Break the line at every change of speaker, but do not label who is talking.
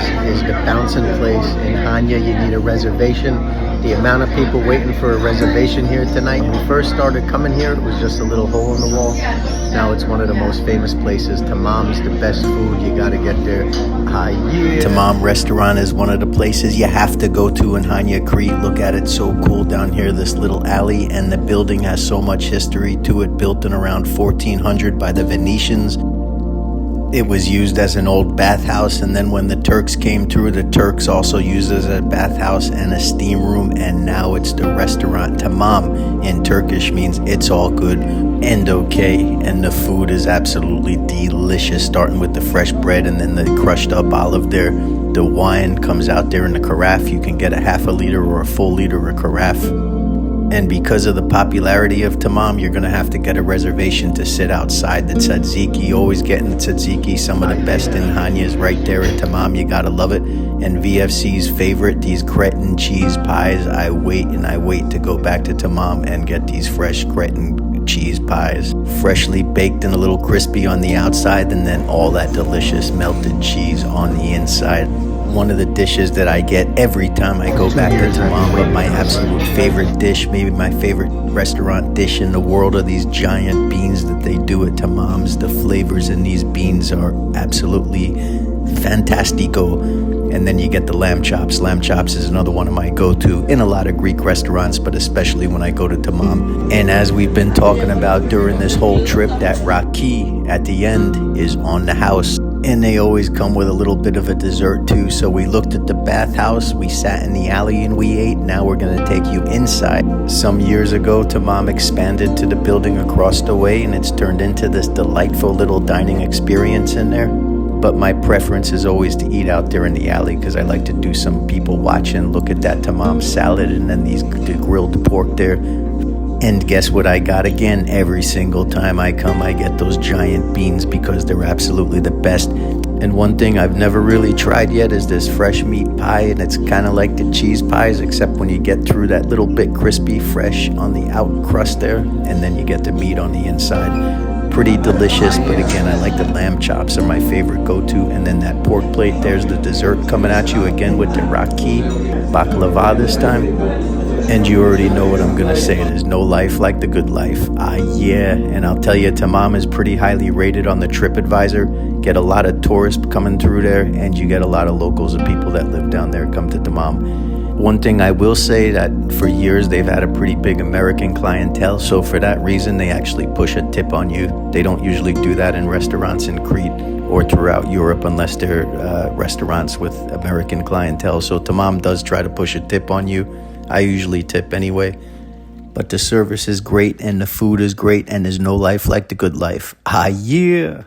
is the bouncing place in Chania. You need a reservation. The amount of people waiting for a reservation here tonight. When we first started coming here, it was just a little hole in the wall. Now it's one of the most famous places. Tamam's the best food. You gotta get there. Yeah. Tamam Restaurant is one of the places you have to go to in Chania, Crete. Look at it, so cool down here, this little alley, and the building has so much history to it, built in around 1400 by the Venetians. It was used as an old bathhouse, and then when the Turks came through, the Turks also used it as a bathhouse and a steam room, and now it's the restaurant. Tamam in Turkish means it's all good and okay, and the food is absolutely delicious, starting with the fresh bread and then the crushed up olive there. The wine comes out there in the carafe. You can get a half a liter or a full liter of carafe. And because of the popularity of Tamam, you're going to have to get a reservation to sit outside the tzatziki. Always getting the tzatziki, some of the best in Chania is right there at Tamam. You got to love it. And VFC's favorite, these Cretan cheese pies. I wait to go back to Tamam and get these fresh Cretan cheese pies. Freshly baked and a little crispy on the outside, and then all that delicious melted cheese on the inside. One of the dishes that I get every time I go back to Tamam, but my absolute favorite dish, maybe my favorite restaurant dish in the world, are these giant beans that they do at Tamam's. The flavors in these beans are absolutely fantastico. And then you get the lamb chops. Lamb chops is another one of my go-to in a lot of Greek restaurants, but especially when I go to Tamam. And as we've been talking about during this whole trip, that raki at the end is on the house. And they always come with a little bit of a dessert too. So we looked at the bathhouse, we sat in the alley and we ate. Now we're going to take you inside. Some years ago, Tamam expanded to the building across the way, and it's turned into this delightful little dining experience in there. But my preference is always to eat out there in the alley, because I like to do some people watching. Look at that Tamam salad, and then the grilled pork there. And guess what I got again? Every single time I come, I get those giant beans, because they're absolutely the best. And one thing I've never really tried yet is this fresh meat pie, and it's kind of like the cheese pies, except when you get through that little bit crispy fresh on the out crust there, and then you get the meat on the inside. Pretty delicious, but again, I like the lamb chops, are my favorite go-to. And then that pork plate, there's the dessert coming at you again with the raki, baklava this time. And you already know what I'm gonna say. There's no life like the good life. Yeah. And I'll tell you, Tamam is pretty highly rated on the TripAdvisor. Get a lot of tourists coming through there, and you get a lot of locals and people that live down there come to Tamam. One thing I will say, that for years they've had a pretty big American clientele, so for that reason they actually push a tip on you. They don't usually do that in restaurants in Crete or throughout Europe unless they're restaurants with American clientele. So Tamam does try to push a tip on you. I usually tip anyway. But the service is great and the food is great, and there's no life like the good life. Yeah.